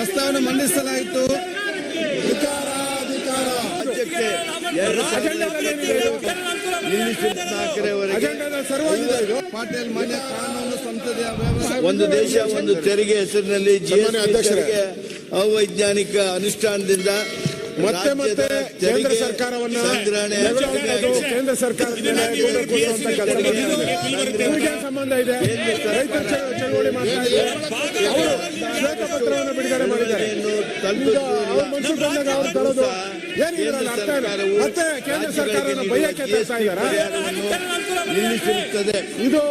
ಪ್ರಸ್ತಾವನೆ ಮಂಡಿಸಲಾಯಿತು. ಪಾಟೀಲ್ ಮಾನ್ಯ ಕಾನೂನು ಸಂಸದೀಯ ವ್ಯವಸ್ಥೆ ಒಂದು ದೇಶ ಒಂದು ತೆರಿಗೆ ಹೆಸರಿನಲ್ಲಿ ಜಿಎಸ್ಟಿ ಅವೈಜ್ಞಾನಿಕ ಅನುಷ್ಠಾನದಿಂದ ಮತ್ತೆ ಕೇಂದ್ರ ಸರ್ಕಾರವನ್ನ ಕೇಂದ್ರ ಸರ್ಕಾರದ ಸಂಬಂಧ ಇದೆ. ರೈತರ ಚಳವಳಿ ಮಾಡ್ತಾ ಇದ್ದಾರೆ. ಅವರು ಶ್ವೇತಪತ್ರವನ್ನು ಬಿಡುಗಡೆ ಮಾಡಿದ್ದಾರೆ. ಅವ್ರು ತರೋದು ಏನಿದ್ರಲ್ಲ ಅರ್ಥ ಇಲ್ಲ. ಮತ್ತೆ ಕೇಂದ್ರ ಸರ್ಕಾರವನ್ನು ಬೈಯಕ್ಕೆ ತರ್ತಾ ಇದ್ದಾರೆ. ನಿಲ್ಲಿಸಿರುತ್ತದೆ. ಇದು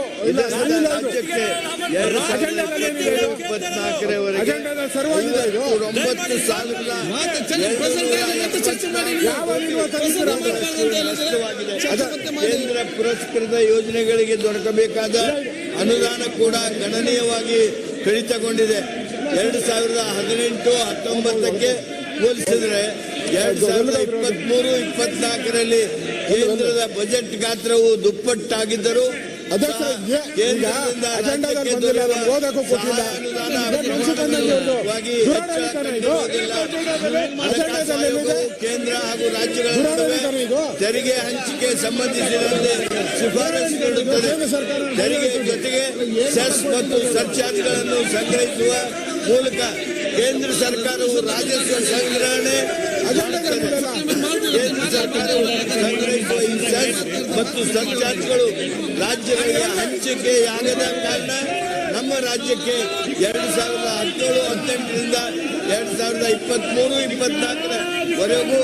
ಅಜೆಂಡಾದ ಸರ್ವಾಗಿದೆ. ಇದು 9,000 ಕೇಂದ್ರ ಪುರಸ್ಕೃತ ಯೋಜನೆಗಳಿಗೆ ದೊರಕಬೇಕಾದ ಅನುದಾನ ಕೂಡ ಗಣನೀಯವಾಗಿ ಕಡಿತಗೊಂಡಿದೆ. 2018-19ಕ್ಕೆ ಹೋಲಿಸಿದರೆ 2023-24ರಲ್ಲಿ ಕೇಂದ್ರದ ಬಜೆಟ್ ಗಾತ್ರವು ದುಪ್ಪಟ್ಟಾಗಿದ್ದರೂ ಕೇಂದ್ರ ಹಾಗೂ ರಾಜ್ಯಗಳ ತೆರಿಗೆ ಹಂಚಿಕೆ ಸಂಬಂಧಿಸಿದಂತೆ ಶಿಫಾರಸು ನೀಡುತ್ತದೆ. ತೆರಿಗೆ ಜೊತೆಗೆ ಸೆಸ್ ಮತ್ತು ಸರ್ಚಾರ್ಜ್ಗಳನ್ನು ಸಂಗ್ರಹಿಸುವ ಮೂಲಕ ಕೇಂದ್ರ ಸರ್ಕಾರವು ರಾಜಸ್ವ ಸಂಗ್ರಹಣೆ ಕೇಂದ್ರ ಸರ್ಕಾರವು ಸಂಗ್ರಹಿಸುವ ಈ ಸೆಸ್ ಮತ್ತು ಸರ್ಚಾರ್ಜ್ಗಳು ರಾಜ್ಯಗಳಿಗೆ ಹಂಚಿಕೆಯಾಗದ ಕಾರಣ ನಮ್ಮ ರಾಜ್ಯಕ್ಕೆ 2017-18ರಿಂದ 2023-24ವರೆಗೂ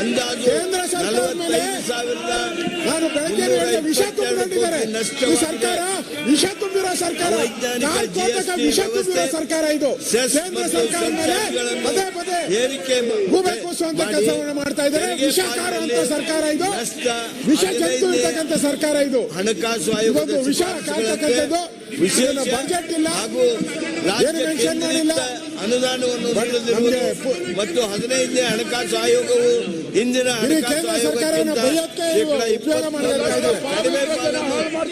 ಅಂದಾಜು 45,000 ನಷ್ಟ ಸರ್ಕಾರ ಇದು ಕೇಂದ್ರ ಸರ್ಕಾರ ಪದೇ ಪದೇ ಏರಿಕೆ ಅಂತ ಕೆಲಸವನ್ನು ಮಾಡ್ತಾ ಇದ್ದಾರೆ. ವಿಷಕಾರ ಅಂತ ಸರ್ಕಾರ ಇದು. ವಿಷ ಜಂತು ಇರ್ತಕ್ಕಂಥ ಸರ್ಕಾರ ಇದು. ಹಣಕಾಸು ಆಯೋಗದ ವಿಷ ಕಾಡ್ತಕ್ಕಂಥದ್ದು. ಬಜೆಟ್ ಇಲ್ಲ ಹಾಗೂ ಮಾಡಿಲ್ಲ. ಅನುದಾನವನ್ನು ನೀಡದಿರುವುದು ಮತ್ತು 15ನೇ ಹಣಕಾಸು ಆಯೋಗವು ಹಿಂದಿನ ಹಣಕಾಸು ಆಯೋಗಕ್ಕಿಂತ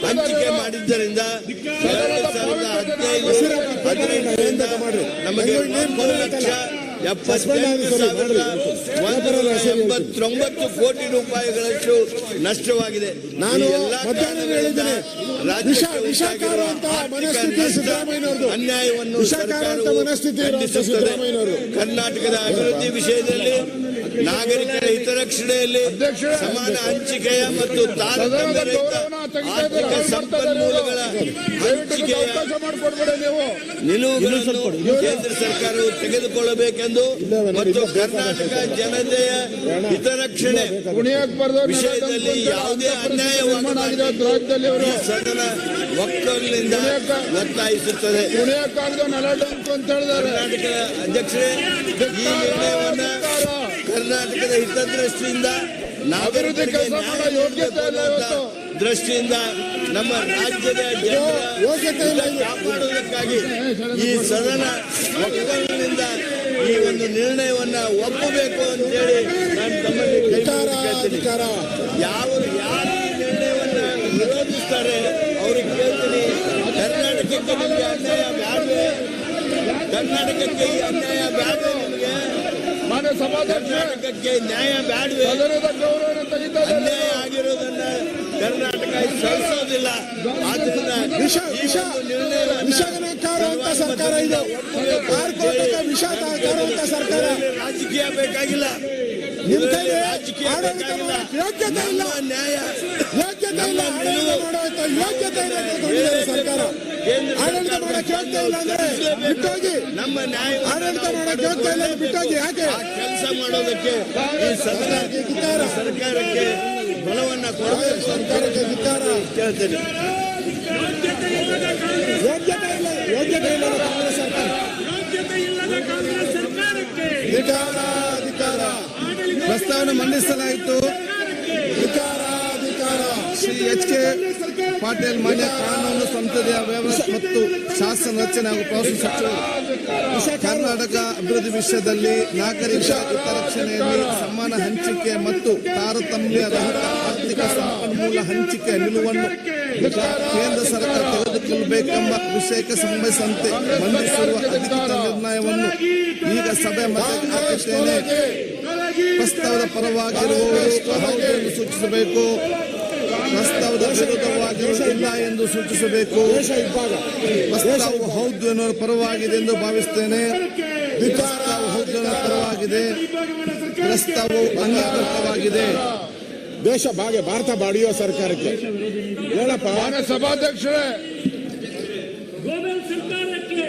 ಹಂಚಿಕೆ ಮಾಡಿದ್ದರಿಂದ 2015-18ರಿಂದ ನಮಗೆ 1,78,189 ಕೋಟಿ ರೂಪಾಯಿಗಳಷ್ಟು ನಷ್ಟವಾಗಿದೆ. ನಾನು ಮಧ್ಯಾಹ್ನ ಹೇಳಿದ್ದೇನೆ, ಅನ್ಯಾಯವನ್ನು ಕರ್ನಾಟಕದ ಅಭಿವೃದ್ಧಿ ವಿಷಯದಲ್ಲಿ ನಾಗರಿಕರ ಹಿತರಕ್ಷಣೆಯಲ್ಲಿ ಸಮಾನ ಹಂಚಿಕೆಯ ಮತ್ತು ತಾರತಮ್ಯರಹಿತ ಆರ್ಥಿಕ ಸಂಪನ್ಮೂಲಗಳ ಹಂಚಿಕೆಯ ನಿಲುವುಗಳನ್ನು ಕೇಂದ್ರ ಸರ್ಕಾರವು ತೆಗೆದುಕೊಳ್ಳಬೇಕೆಂದು ಮತ್ತು ಕರ್ನಾಟಕ ಜನತೆಯ ಹಿತರಕ್ಷಣೆ ವಿಷಯದಲ್ಲಿ ಯಾವುದೇ ಅನ್ಯಾಯವಾಗದಂತೆ ಸದನ ಒಕ್ಕಲಿನಿಂದ ಒತ್ತಾಯಿಸುತ್ತದೆ. ಕರ್ನಾಟಕದ ಅಧ್ಯಕ್ಷರೇ, ಈ ನಿರ್ಣಯವನ್ನು ಕರ್ನಾಟಕದ ಹಿತದೃಷ್ಟಿಯಿಂದ ನಾಗರಿಕರಿಗೆ ದೃಷ್ಟಿಯಿಂದ ನಮ್ಮ ರಾಜ್ಯದ ಕಾಪಾಡುವುದಕ್ಕಾಗಿ ಈ ಸದನ ಒಕ್ಕಲಿನಿಂದ ಈ ಒಂದು ನಿರ್ಣಯವನ್ನ ಒಪ್ಪಬೇಕು ಅಂತೇಳಿ ನಾನು ತಮ್ಮಲ್ಲಿ ಕೇಳ್ತೀನಿ. ಯಾರು ಈ ನಿರ್ಣಯವನ್ನ ವಿರೋಧಿಸ್ತಾರೆ ಅವ್ರಿಗೆ ಕೇಳ್ತೀನಿ, ಕರ್ನಾಟಕಕ್ಕೆ ನಿಮಗೆ ಅನ್ಯಾಯ ಬ್ಯಾಡ್ವೆ? ಕರ್ನಾಟಕಕ್ಕೆ ಈ ಅನ್ಯಾಯ ಬ್ಯಾಡ್ವೆ? ನಿಮಗೆ ಕರ್ನಾಟಕಕ್ಕೆ ನ್ಯಾಯ ಬ್ಯಾಡ್ವೆ? ಅನ್ಯಾಯ ಆಗಿರೋದನ್ನ ಕರ್ನಾಟಕ ಸಹಿಸೋದಿಲ್ಲ. ಆದ್ರಿಂದ ರಾಜಕೀಯ ಬೇಕಾಗಿಲ್ಲ, ರಾಜಕೀಯ ಬೇಕಾಗಿಲ್ಲ, ನ್ಯಾಯ ಸರ್ಕಾರ ಆಡಳಿತ ಮಾಡಕ್ಕೆ ಹೋಗ್ತಾ ಇಲ್ಲ ಅಂದ್ರೆ ಬಿಟ್ಟೋಗಿ, ನಮ್ಮ ನ್ಯಾಯ ಆಡಳಿತ ಮಾಡಕ್ಕೆ ಹೋಗ್ತಾ ಇಲ್ಲ ಬಿಟ್ಟೋಗಿ. ಯಾಕೆ ಕೆಲಸ ಮಾಡೋದಕ್ಕೆ ಈ ಸರ್ಕಾರಕ್ಕೆ ಬಲವನ್ನ ಕೊಡಬೇಕು. ಸರ್ಕಾರಕ್ಕೆ ಕೇಳ್ತೇನೆ. ಯೋಗ್ಯತೆ ಇಲ್ಲ ಕಾಂಗ್ರೆಸ್ ಸರ್ಕಾರ. ಪ್ರಸ್ತಾವನೆ ಮಂಡಿಸಲಾಯಿತು. ಶ್ರೀ ಎಚ್.ಕೆ. ಪಾಟೀಲ್ ಮಾನ್ಯ ಕಾನೂನು ಸಂಸದೀಯ ವ್ಯವಸ್ಥೆ ಮತ್ತು ಶಾಸನ ರಚನೆ ಹಾಗೂ ಪ್ರವಾಸೋದ್ಯಮ ಸಚಿವರು ಕರ್ನಾಟಕ ಅಭಿವೃದ್ಧಿ ವಿಷಯದಲ್ಲಿ ನಾಗರಿಕರ ಹಿತರಕ್ಷಣೆಯಲ್ಲಿ ಸಮಾನ ಹಂಚಿಕೆ ಮತ್ತು ತಾರತಮ್ಯ ರಹಿತ ಆರ್ಥಿಕ ಸಂಪನ್ಮೂಲ ಹಂಚಿಕೆ ನಿಲುವನ್ನು ಕೇಂದ್ರ ಸರ್ಕಾರ ತೆಗೆದುಕೊಳ್ಳಬೇಕೆಂಬ ವಿಷಯಕ್ಕೆ ಸಂಬಂಧಿಸಿದಂತೆ ಮಂಡಿಸಿರುವ ಅಧಿಕೃತ ನಿರ್ಣಯವನ್ನು ಈಗ ಸಭೆ ಮಧ್ಯೆ ಹಾಕುತ್ತೇನೆ. ಪ್ರಸ್ತಾವದ ಪರವಾಗಿರುವವರು ಹೌದು ಎಂದು ಸೂಚಿಸಬೇಕು, ಪ್ರಸ್ತಾವದ ವಿರುದ್ಧವಾಗಿಲ್ಲ ಎಂದು ಸೂಚಿಸಬೇಕು. ಪ್ರಸ್ತಾವ ಹೌದು ಎನ್ನುವ ಪರವಾಗಿದೆ ಎಂದು ಭಾವಿಸುತ್ತೇನೆ. ಪ್ರಸ್ತಾವ ಹೌದು ಎನ್ನುವ ಪರವಾಗಿದೆ, ಪ್ರಸ್ತಾವವು ಅಂಗೀಕೃತವಾಗಿದೆ. ದೇಶ ಭಾರತ ಬಾಡಿಯೋ ಸರ್ಕಾರಕ್ಕೆ ಹೇಳಪ್ಪ ಸಭಾಧ್ಯಕ್ಷರೇ ಗೋಬೆಲ್ ಸರ್ಕಾರಕ್ಕೆ